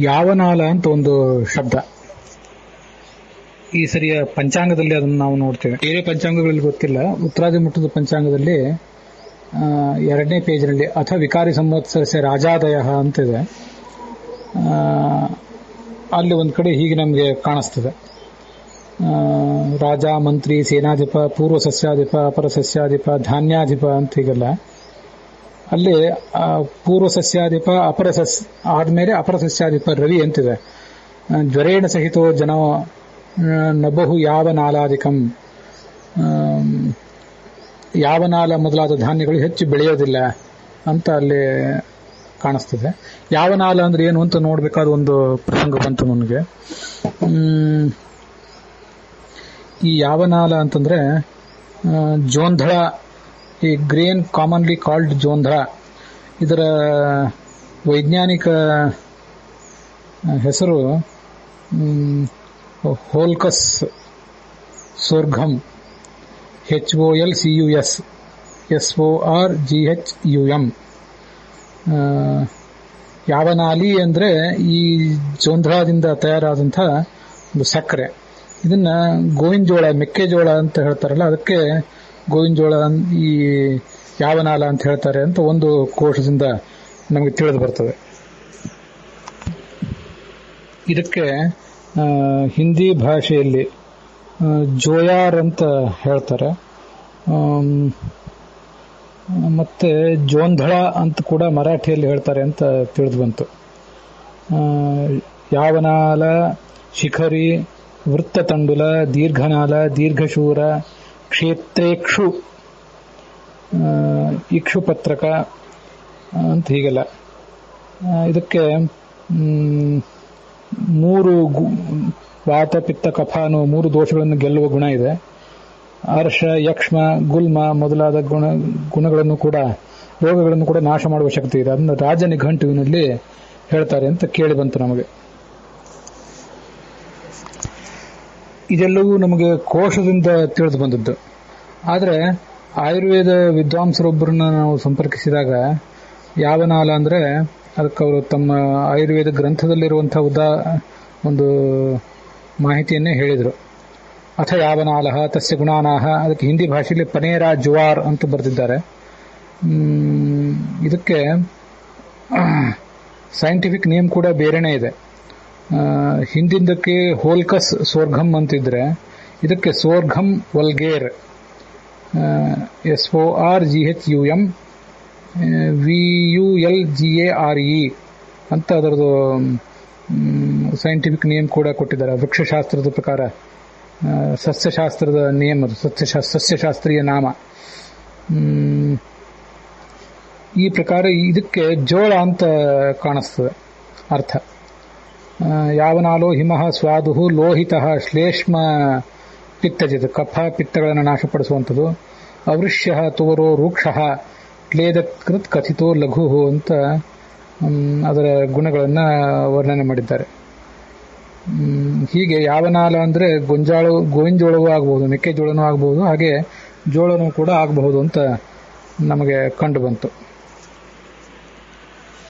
ಯಾವನಾಲ ಅಂತ ಒಂದು ಶಬ್ದ. ಈ ಸರಿಯ ಪಂಚಾಂಗದಲ್ಲಿ ಅದನ್ನು ನಾವು ನೋಡ್ತೇವೆ. ಬೇರೆ ಪಂಚಾಂಗಗಳಲ್ಲಿ ಗೊತ್ತಿಲ್ಲ. ಉತ್ತರಾದಿ ಮಟ್ಟದ ಪಂಚಾಂಗದಲ್ಲಿ 2ನೇ ಪೇಜ್ನಲ್ಲಿ ಅಥ ವಿಕಾರಿ ಸಂವತ್ಸರಸ್ಯ ರಾಜಾದಯ ಅಂತಿದೆ. ಅಲ್ಲಿ ಒಂದು ಕಡೆ ಹೀಗೆ ನಮಗೆ ಕಾಣಿಸ್ತದೆ: ರಾಜ, ಮಂತ್ರಿ, ಸೇನಾಧಿಪ, ಪೂರ್ವ ಸಸ್ಯಾಧಿಪ, ಅಪರ ಸಸ್ಯಾಧಿಪ, ಧಾನ್ಯಾಧಿಪ ಅಂತ ಹೀಗೆಲ್ಲ. ಅಲ್ಲಿ ಪೂರ್ವ ಸಸ್ಯಾಧಿಪ ಆದ್ಮೇಲೆ ಅಪರ ಸಸ್ಯಾಧಿಪ ರವಿ ಅಂತಿದೆ. ಜ್ವರೇಣ ಸಹಿತೋ ಜನೋ ನಬಹು ಯಾವನಾಲಾಧಿಕಂ, ಯಾವನಾಲ ಮೊದಲಾದ ಧಾನ್ಯಗಳು ಹೆಚ್ಚು ಬೆಳೆಯೋದಿಲ್ಲ ಅಂತ ಅಲ್ಲಿ ಕಾಣಿಸ್ತದೆ. ಯಾವನಾಲ ಅಂದ್ರೆ ಏನು ಅಂತ ನೋಡ್ಬೇಕಾದ ಒಂದು ಪ್ರಸಂಗ ಬಂತು ನನಗೆ. ಈ ಯಾವನಾಲ ಅಂತಂದ್ರೆ ಜೋಂಧಳ, ಈ ಗ್ರೇನ್ ಕಾಮನ್ಲಿ ಕಾಲ್ಡ್ ಜೋಂಧಳ, ಇದರ ವೈಜ್ಞಾನಿಕ ಹೆಸರು ಹೋಲ್ಕಸ್ ಸೋರ್ಘಮ್, HOLCUS SORGHUM. ಯಾವನಾಲಿ ಅಂದ್ರೆ ಈ ಜೋಂಧಳದಿಂದ ತಯಾರಾದಂಥ ಒಂದು ಸಕ್ಕರೆ. ಇದನ್ನ ಗೋವಿನ ಜೋಳ, ಮೆಕ್ಕೆಜೋಳ ಅಂತ ಹೇಳ್ತಾರಲ್ಲ, ಅದಕ್ಕೆ ಗೋವಿನ ಜೋಳ ಈ ಯಾವನಾಲ ಅಂತ ಹೇಳ್ತಾರೆ ಅಂತ ಒಂದು ಕೋಶದಿಂದ ನಮಗೆ ತಿಳಿದು ಬರ್ತದೆ. ಇದಕ್ಕೆ ಹಿಂದಿ ಭಾಷೆಯಲ್ಲಿ ಜೋಯಾರ್ ಅಂತ ಹೇಳ್ತಾರೆ, ಮತ್ತೆ ಜೋಂಧಳ ಅಂತ ಕೂಡ ಮರಾಠಿಯಲ್ಲಿ ಹೇಳ್ತಾರೆ ಅಂತ ತಿಳಿದು ಬಂತು. ಯಾವನಾಲ, ಶಿಖರಿ, ವೃತ್ತತಂಡುಲ, ದೀರ್ಘನಾಲ, ದೀರ್ಘಶೂರ, ಕ್ಷೇತ್ರೇಕ್ಷು, ಇಕ್ಷುಪತ್ರಕ ಅಂತ ಹೀಗೆಲ್ಲ. ಇದಕ್ಕೆ 3 ವಾತ, ಪಿತ್ತ, ಕಫ ಅನ್ನೋ 3 ದೋಷಗಳನ್ನು ಗೆಲ್ಲುವ ಗುಣ ಇದೆ. ಅರ್ಷ, ಯಕ್ಷ್ಮ, ಗುಲ್ಮ ಮೊದಲಾದ ಗುಣಗಳನ್ನು ಕೂಡ, ರೋಗಗಳನ್ನು ಕೂಡ ನಾಶ ಮಾಡುವ ಶಕ್ತಿ ಇದೆ. ಅದನ್ನು ರಾಜ ನಿಘಂಟುವಿನಲ್ಲಿ ಹೇಳ್ತಾರೆ ಅಂತ ಕೇಳಿ ಬಂತು ನಮಗೆ. ಇದೆಲ್ಲವೂ ನಮಗೆ ಕೋಶದಿಂದ ತಿಳಿದು ಬಂದದ್ದು. ಆದರೆ ಆಯುರ್ವೇದ ವಿದ್ವಾಂಸರೊಬ್ಬರನ್ನ ನಾವು ಸಂಪರ್ಕಿಸಿದಾಗ ಯಾವನಾಲ ಅಂದ್ರೆ ಅದಕ್ಕೆ ಅವರು ತಮ್ಮ ಆಯುರ್ವೇದ ಗ್ರಂಥದಲ್ಲಿರುವಂತಹ ಒಂದು ಮಾಹಿತಿಯನ್ನೇ ಹೇಳಿದರು. ಅಥ ಯಾವನಾಲ ತಸ್ಯ ಗುಣಾನಾಹ, ಅದಕ್ಕೆ ಹಿಂದಿ ಭಾಷೆಯಲ್ಲಿ ಪನೇರಾ ಜುವಾರ್ ಅಂತ ಬರೆದಿದ್ದಾರೆ. ಇದಕ್ಕೆ ಸೈಂಟಿಫಿಕ್ ನೇಮ್ ಕೂಡ ಬೇರೆನೇ ಇದೆ. ಹಿಂದಿಂದಕ್ಕೆ ಹೋಲ್ಕಸ್ ಸೋರ್ಘಮ್ ಅಂತಿದ್ರೆ ಇದಕ್ಕೆ ಸೋರ್ಘಮ್ ವಲ್ಗೇರ್, SORGHUM VULGARE ಅಂತ ಅದರದ್ದು ಸೈಂಟಿಫಿಕ್ ನೇಮ್ ಕೂಡ ಕೊಟ್ಟಿದ್ದಾರೆ. ವೃಕ್ಷಶಾಸ್ತ್ರದ ಪ್ರಕಾರ ಸಸ್ಯಶಾಸ್ತ್ರದ ನೇಮ್ ಅದು, ಸಸ್ಯಶಾಸ್ತ್ರೀಯ ನಾಮ. ಈ ಪ್ರಕಾರ ಇದಕ್ಕೆ ಜೋಳ ಅಂತ ಕಾಣಿಸ್ತದೆ ಅರ್ಥ. ಯಾವನಾಲೋ ಹಿಮಃ ಸ್ವಾದುಹು ಲೋಹಿತಃ ಶ್ಲೇಷ್ಮ ಪಿತ್ತಜಿತ್, ಕಫ ಪಿತ್ತಗಳನ್ನು ನಾಶಪಡಿಸುವಂಥದ್ದು. ಅವೃಷ್ಯ ತೋರೋ ರೂಕ್ಷಃ ಕ್ಲೇದಕೃತ್ ಕಥಿತೋ ಲಘು ಅಂತ ಅದರ ಗುಣಗಳನ್ನು ವರ್ಣನೆ ಮಾಡಿದ್ದಾರೆ. ಹೀಗೆ ಯಾವನಾಲ ಅಂದ್ರೆ ಗೋವಿನ ಜೋಳವೂ ಆಗಬಹುದು, ಮೆಕ್ಕೆಜೋಳನೂ ಆಗಬಹುದು, ಹಾಗೆ ಜೋಳನೂ ಕೂಡ ಆಗಬಹುದು ಅಂತ ನಮಗೆ ಕಂಡು ಬಂತು.